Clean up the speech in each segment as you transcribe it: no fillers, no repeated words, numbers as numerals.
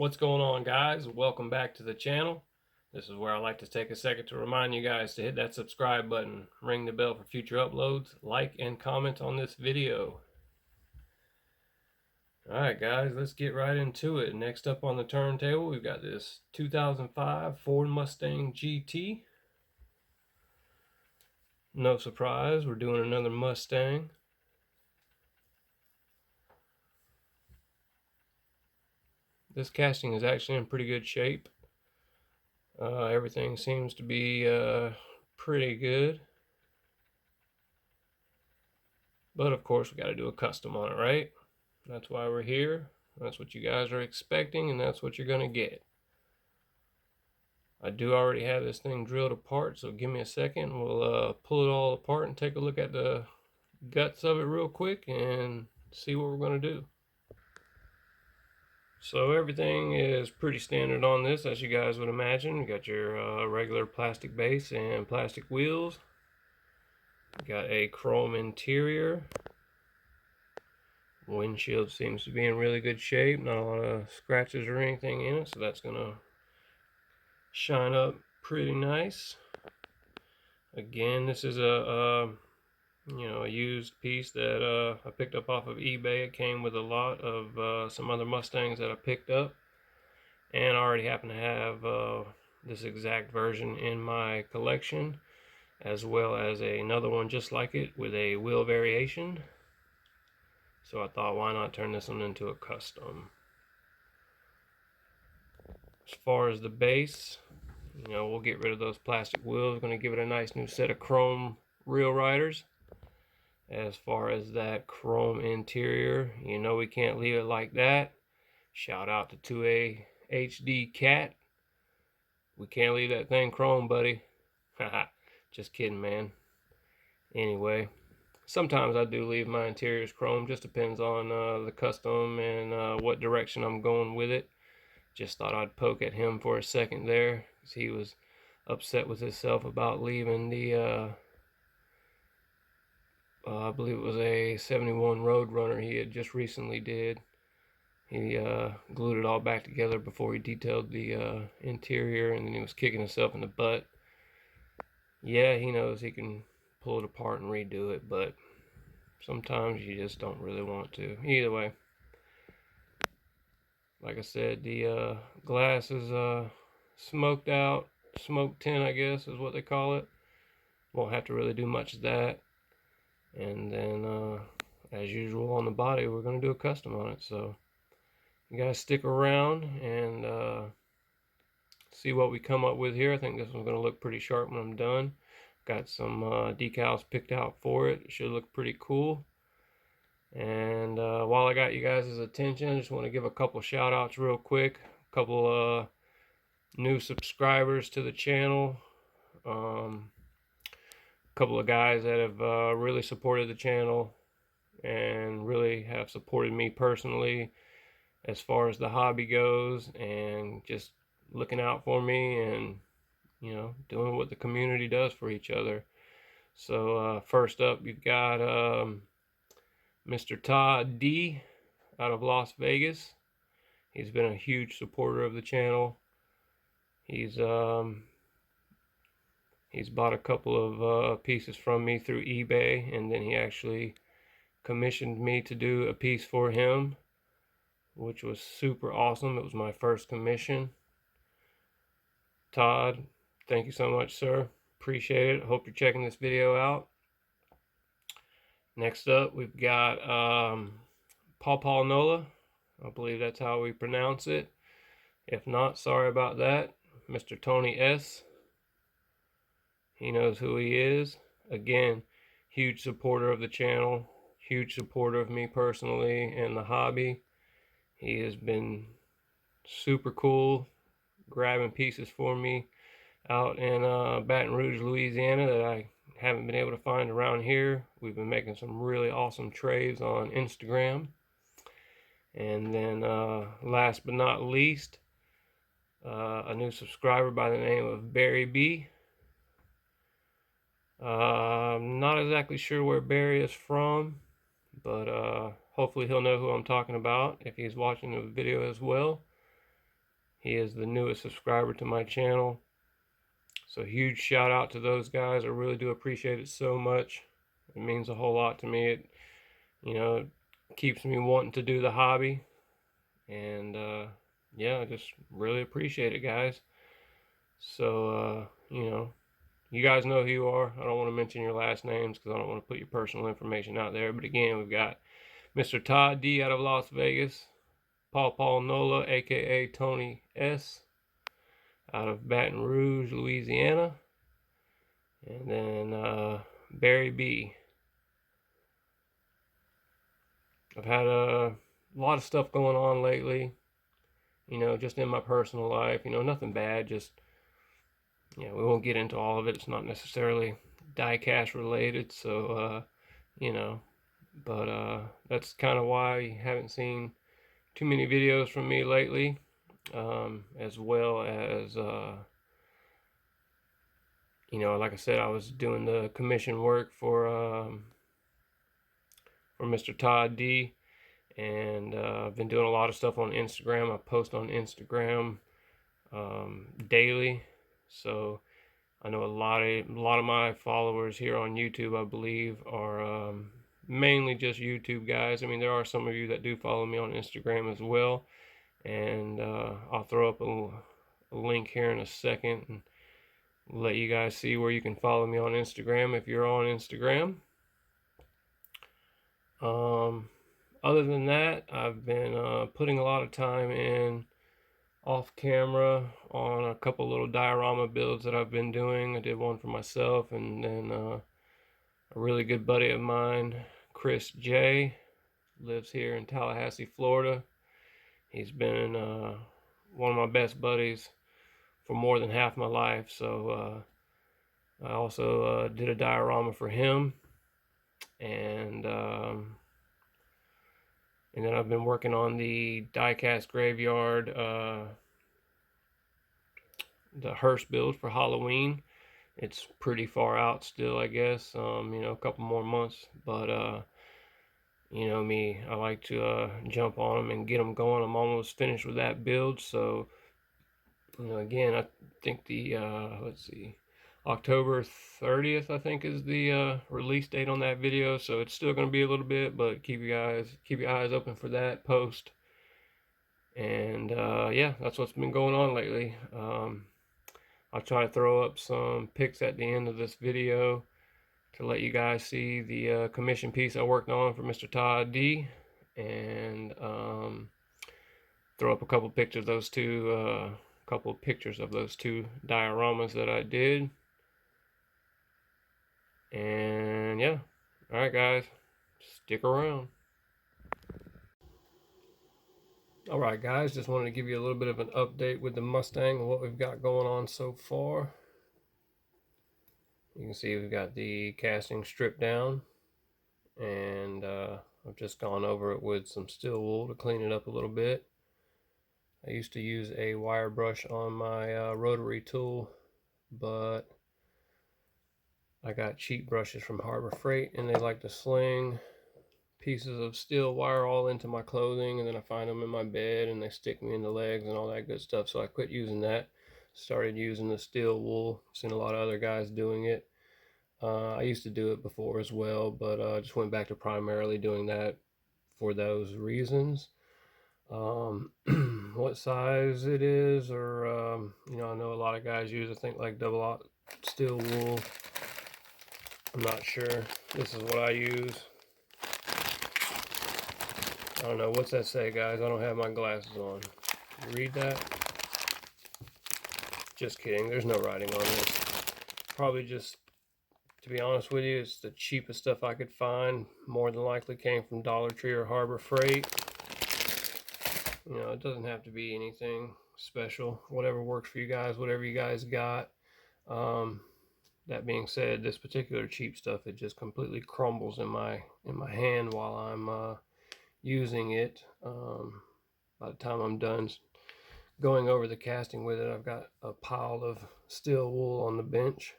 What's going on, guys? Welcome back to the channel. This is where I like to take a second to remind you guys to hit that subscribe button, ring the bell for future uploads, like and comment on this video. Alright guys, let's get right into it. Next up on the turntable, we've got this 2005 Ford Mustang GT. No surprise, we're doing another Mustang. This casting is actually in pretty good shape. Everything seems to be pretty good. But of course, we got to do a custom on it, right? That's why we're here. That's what you guys are expecting, and that's what you're going to get. I do already have this thing drilled apart, so give me a second. We'll pull it all apart and take a look at the guts of it real quick and see what we're going to do. So everything is pretty standard on this, as you guys would imagine. You got your regular plastic base and plastic wheels. Got a chrome interior. Windshield seems to be in really good shape, not a lot of scratches or anything in it, so that's gonna shine up pretty nice. Again, this is a used piece that I picked up off of eBay. It came with a lot of some other Mustangs that I picked up, and I already happen to have this exact version in my collection, as well as another one just like it with a wheel variation. So I thought, why not turn this one into a custom? As far as the base, we'll get rid of those plastic wheels. We're going to give it a nice new set of chrome rail riders. As far as that chrome interior, we can't leave it like that. Shout out to 2A HD Cat. We can't leave that thing chrome, buddy. Haha, just kidding, man. Anyway, sometimes I do leave my interiors chrome. Just depends on the custom and what direction I'm going with it. Just thought I'd poke at him for a second there, because he was upset with himself about leaving the I believe it was a 71 Roadrunner he had just recently did. He glued it all back together before he detailed the interior, and then he was kicking himself in the butt. Yeah, he knows he can pull it apart and redo it, but sometimes you just don't really want to. Either way, like I said, the glass is smoked out, smoked tin, I guess is what they call it. Won't have to really do much of that. And then as usual on the body, we're going to do a custom on it. So you guys stick around and see what we come up with here. I think this one's going to look pretty sharp when I'm done. Got some decals picked out for it. It should look pretty cool. And while I got you guys' attention, I just want to give a couple shout outs real quick. A couple new subscribers to the channel. Couple of guys that have really supported the channel and really have supported me personally as far as the hobby goes, and just looking out for me and doing what the community does for each other. So first up, you've got Mr. Todd D out of Las Vegas. He's been a huge supporter of the channel. He's bought a couple of pieces from me through eBay, and then he actually commissioned me to do a piece for him, which was super awesome. It was my first commission. Todd, thank you so much, sir. Appreciate it. Hope you're checking this video out. Next up, we've got Paw Nola. I believe that's how we pronounce it. If not, sorry about that. Mr. Tony S. He knows who he is. Again, huge supporter of the channel, huge supporter of me personally and the hobby. He has been super cool, grabbing pieces for me out in Baton Rouge, Louisiana that I haven't been able to find around here. We've been making some really awesome trades on Instagram. And then last but not least, a new subscriber by the name of Barry B. I'm not exactly sure where Barry is from, but hopefully he'll know who I'm talking about if he's watching the video as well. He is the newest subscriber to my channel. So huge shout out to those guys. I really do appreciate it so much. It means a whole lot to me. It, you know, keeps me wanting to do the hobby. And yeah, I just really appreciate it, guys. So, you guys know who you are. I don't want to mention your last names because I don't want to put your personal information out there. But again, we've got Mr. Todd D out of Las Vegas, Paul Nola, aka Tony S, out of Baton Rouge, Louisiana, and then Barry B. I've had a lot of stuff going on lately, just in my personal life, nothing bad, just, we won't get into all of it. It's not necessarily diecast related, so, but that's kind of why you haven't seen too many videos from me lately, as well as, like I said, I was doing the commission work for Mr. Todd D, and I've been doing a lot of stuff on Instagram. I post on Instagram daily, so I know a lot of my followers here on YouTube, I believe, are mainly just YouTube guys. I mean, there are some of you that do follow me on Instagram as well, and I'll throw up a link here in a second and let you guys see where you can follow me on Instagram if you're on Instagram. Other than that, I've been putting a lot of time in off camera on a couple little diorama builds that I've been doing. I did one for myself, and then a really good buddy of mine, Chris J, lives here in Tallahassee, Florida. He's been one of my best buddies for more than half my life, so I also did a diorama for him, and then I've been working on the diecast graveyard, the hearse build for Halloween. It's pretty far out still, I guess, a couple more months, but me, I like to jump on them and get them going. I'm almost finished with that build, so again, I think the let's see, October 30th, I think, is the release date on that video, so it's still going to be a little bit, but keep your eyes open for that post. And yeah, that's what's been going on lately. I'll try to throw up some pics at the end of this video to let you guys see the commission piece I worked on for Mr. Todd D, and throw up a couple pictures of those two dioramas that I did. And yeah, all right, guys, stick around. All right, guys, just wanted to give you a little bit of an update with the Mustang and what we've got going on so far. You can see we've got the casting stripped down, and I've just gone over it with some steel wool to clean it up a little bit. I used to use a wire brush on my rotary tool, but I got cheap brushes from Harbor Freight, and they like to sling pieces of steel wire all into my clothing, and then I find them in my bed and they stick me in the legs and all that good stuff. So I quit using that, started using the steel wool. Seen a lot of other guys doing it. I used to do it before as well, but just went back to primarily doing that for those reasons. What size it is, or I know a lot of guys use, I think, like double-aught steel wool. I'm not sure. This is what I use. I don't know. What's that say, guys? I don't have my glasses on. You read that? Just kidding. There's no writing on this. Probably just, to be honest with you, it's the cheapest stuff I could find. More than likely came from Dollar Tree or Harbor Freight. It doesn't have to be anything special. Whatever works for you guys, whatever you guys got. That being said, this particular cheap stuff, it just completely crumbles in my hand while I'm using it. By the time I'm done going over the casting with it, I've got a pile of steel wool on the bench.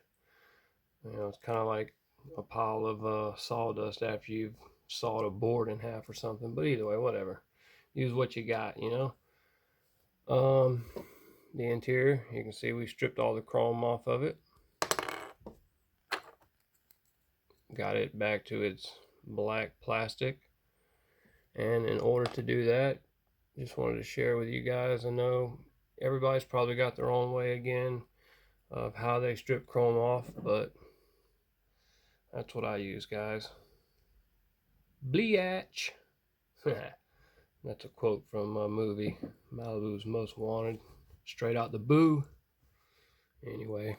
It's kind of like a pile of sawdust after you've sawed a board in half or something. But either way, whatever. Use what you got, the interior. You can see we stripped all the chrome off of it. Got it back to its black plastic. And in order to do that, just wanted to share with you guys. I know everybody's probably got their own way again of how they strip chrome off, but that's what I use, guys. Bleach. That's a quote from a movie, Malibu's Most Wanted. Straight out the boo. Anyway,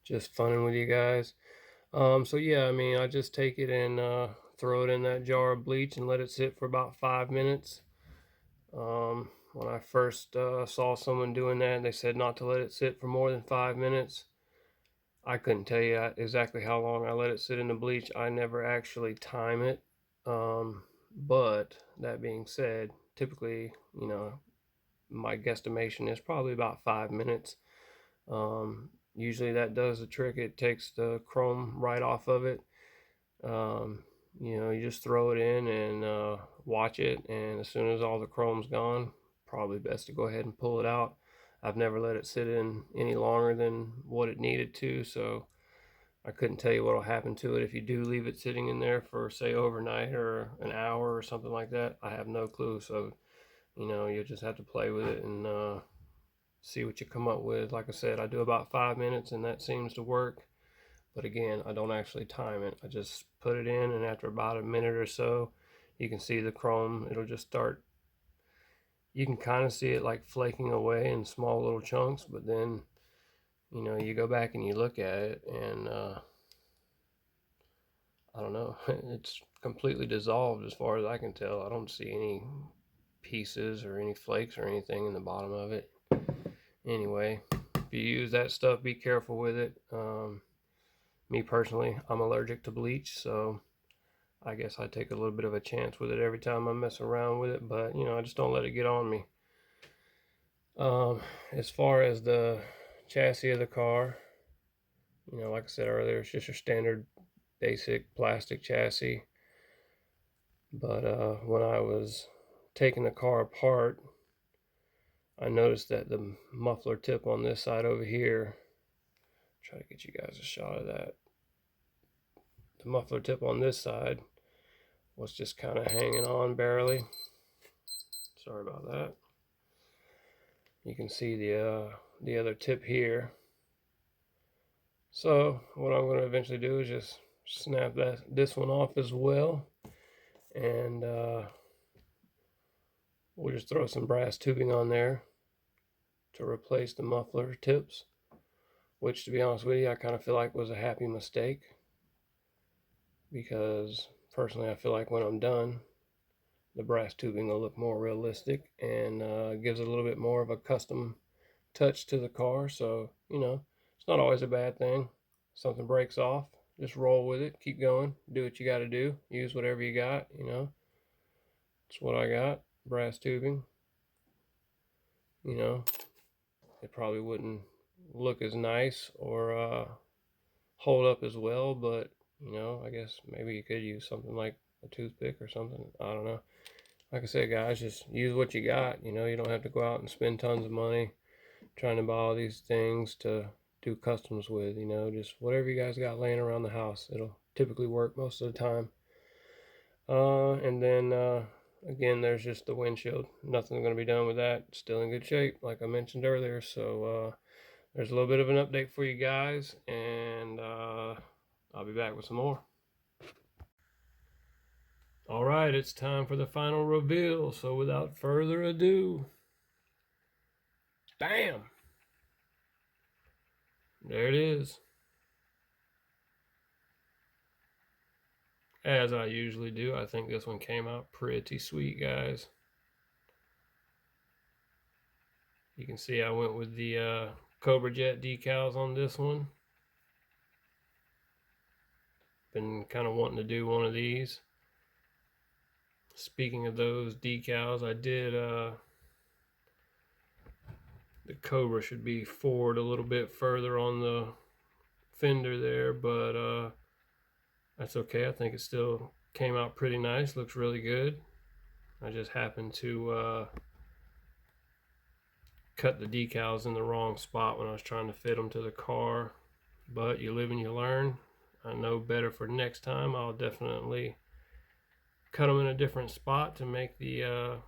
just funning with you guys. So yeah, I mean, I just take it and throw it in that jar of bleach and let it sit for about 5 minutes. When I first saw someone doing that, they said not to let it sit for more than 5 minutes. I couldn't tell you exactly how long I let it sit in the bleach. I never actually time it. But that being said, typically, you know, my guesstimation is probably about 5 minutes. Usually that does the trick. It takes the chrome right off of it. You know, you just throw it in and watch it, and as soon as all the chrome's gone, probably best to go ahead and pull it out. I've never let it sit in any longer than what it needed to, so I couldn't tell you what will happen to it if you do leave it sitting in there for, say, overnight or an hour or something like that. I have no clue, so you know, you just have to play with it and see what you come up with. Like I said, I do about 5 minutes, and that seems to work. But again, I don't actually time it. I just put it in, and after about a minute or so, you can see the chrome. It'll just start, you can kind of see it like flaking away in small little chunks, but then, you know, you go back and you look at it, and I don't know, it's completely dissolved as far as I can tell. I don't see any pieces or any flakes or anything in the bottom of it. Anyway, if you use that stuff, be careful with it. Me personally, I'm allergic to bleach, so I guess I take a little bit of a chance with it every time I mess around with it, but you know, I just don't let it get on me. As far as the chassis of the car, you know, like I said earlier, it's just your standard basic plastic chassis. But when I was taking the car apart, I noticed that the muffler tip on this side over here, try to get you guys a shot of that. The muffler tip on this side was just kind of hanging on barely. Sorry about that. You can see the other tip here. So what I'm going to eventually do is just snap this one off as well, and we'll just throw some brass tubing on there to replace the muffler tips, which, to be honest with you, I kind of feel like was a happy mistake, because personally I feel like when I'm done, the brass tubing will look more realistic and gives a little bit more of a custom touch to the car. So, you know, it's not always a bad thing. Something breaks off, just roll with it, keep going, do what you got to do, use whatever you got, you know. That's what I got, brass tubing. You know, it probably wouldn't look as nice or hold up as well, but, you know, I guess maybe you could use something like a toothpick or something. I don't know. Like I said, guys, just use what you got. You know, you don't have to go out and spend tons of money trying to buy all these things to do customs with. You know, just whatever you guys got laying around the house, it'll typically work most of the time. And then again, there's just the windshield. Nothing's going to be done with that. Still in good shape, like I mentioned earlier. So there's a little bit of an update for you guys, and I'll be back with some more. All right, it's time for the final reveal. So without further ado, bam! There it is. As I usually do, I think this one came out pretty sweet, guys. You can see I went with the Cobra Jet decals on this one. Been kind of wanting to do one of these. Speaking of those decals, I did the Cobra should be forward a little bit further on the fender there, but that's okay. I think it still came out pretty nice. Looks really good. I just happened to cut the decals in the wrong spot when I was trying to fit them to the car. But you live and you learn. I know better for next time. I'll definitely cut them in a different spot to make the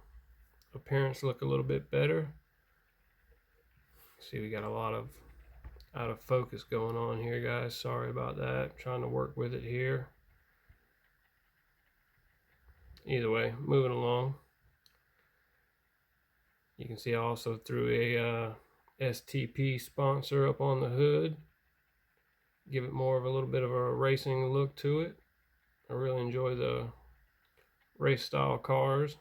appearance look a little bit better. See, we got a lot of out of focus going on here, guys. Sorry about that. I'm trying to work with it here. Either way, moving along. You can see I also threw a STP sponsor up on the hood. Give it more of a little bit of a racing look to it. I really enjoy the race style cars.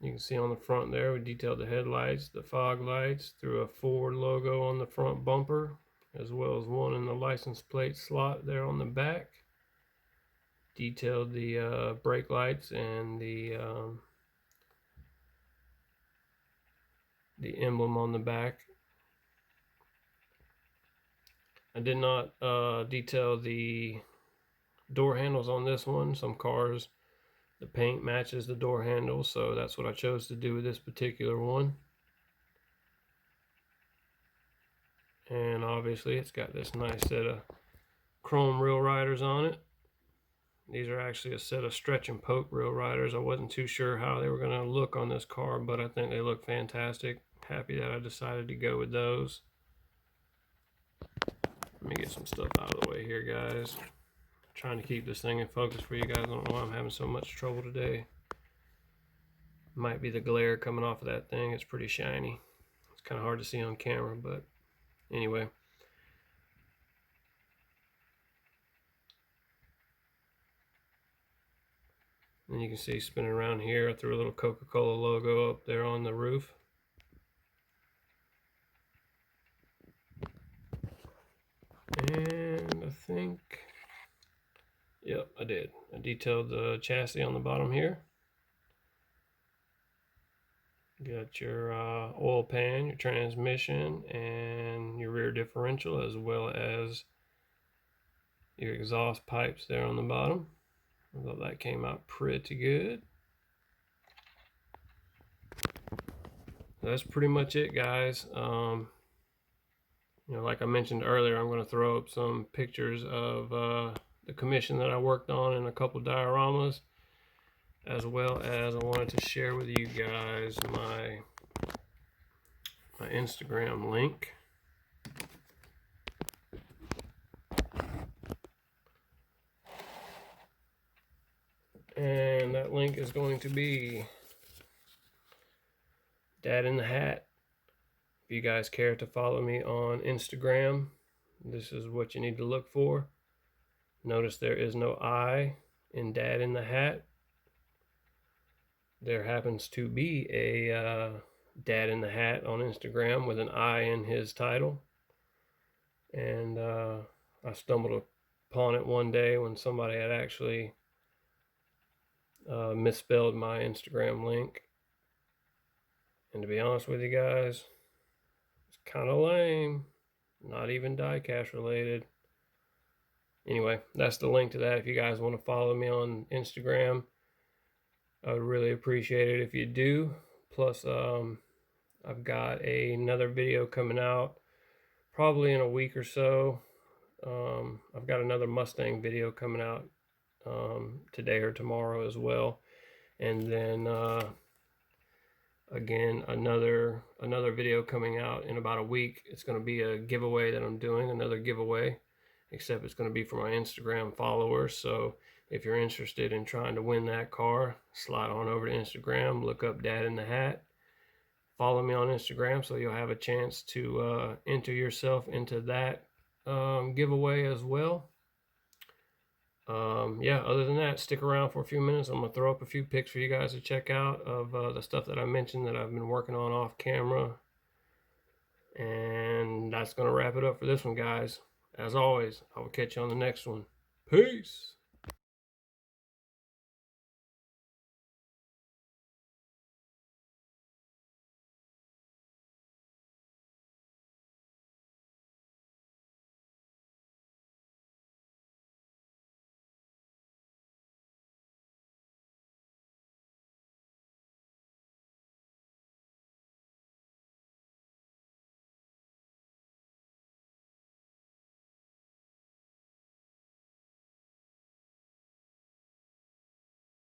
You can see on the front there, we detailed the headlights, the fog lights, threw a Ford logo on the front bumper, as well as one in the license plate slot there on the back. Detailed the brake lights and the emblem on the back. I did not detail the door handles on this one. Some cars, the paint matches the door handles, so that's what I chose to do with this particular one. And obviously it's got this nice set of chrome rail riders on it. These are actually a set of stretch and poke rail riders. I wasn't too sure how they were going to look on this car, but I think they look fantastic. Happy that I decided to go with those. Let me get some stuff out of the way here, guys. I'm trying to keep this thing in focus for you guys. I don't know why I'm having so much trouble today. Might be the glare coming off of that thing. It's pretty shiny. It's kind of hard to see on camera, but anyway. And you can see spinning around here, I threw a little Coca-Cola logo up there on the roof. And I think, yep, I did. I detailed the chassis on the bottom here. Got your oil pan, your transmission, and your rear differential, as well as your exhaust pipes there on the bottom. I thought that came out pretty good. That's pretty much it, guys. You know, like I mentioned earlier, I'm going to throw up some pictures of the commission that I worked on and a couple dioramas, as well as I wanted to share with you guys my Instagram link. And that link is going to be Dad in the Hat. If you guys care to follow me on Instagram, this is what you need to look for. Notice there is no I in Dad in the Hat. There happens to be a Dad in the Hat on Instagram with an I in his title. And I stumbled upon it one day when somebody had actually misspelled my Instagram link. And to be honest with you guys, it's kind of lame. Not even diecast related. Anyway, that's the link to that. If you guys want to follow me on Instagram, I would really appreciate it if you do. Plus, I've got another video coming out probably in a week or so. I've got another Mustang video coming out today or tomorrow as well. And then again, another video coming out in about a week. It's going to be a giveaway that I'm doing, another giveaway, except it's going to be for my Instagram followers. So if you're interested in trying to win that car, slide on over to Instagram, look up Dad in the Hat, follow me on Instagram so you'll have a chance to enter yourself into that giveaway as well. Yeah, other than that, stick around for a few minutes. I'm going to throw up a few pics for you guys to check out of the stuff that I mentioned that I've been working on off camera. And that's going to wrap it up for this one, guys. As always, I will catch you on the next one. Peace.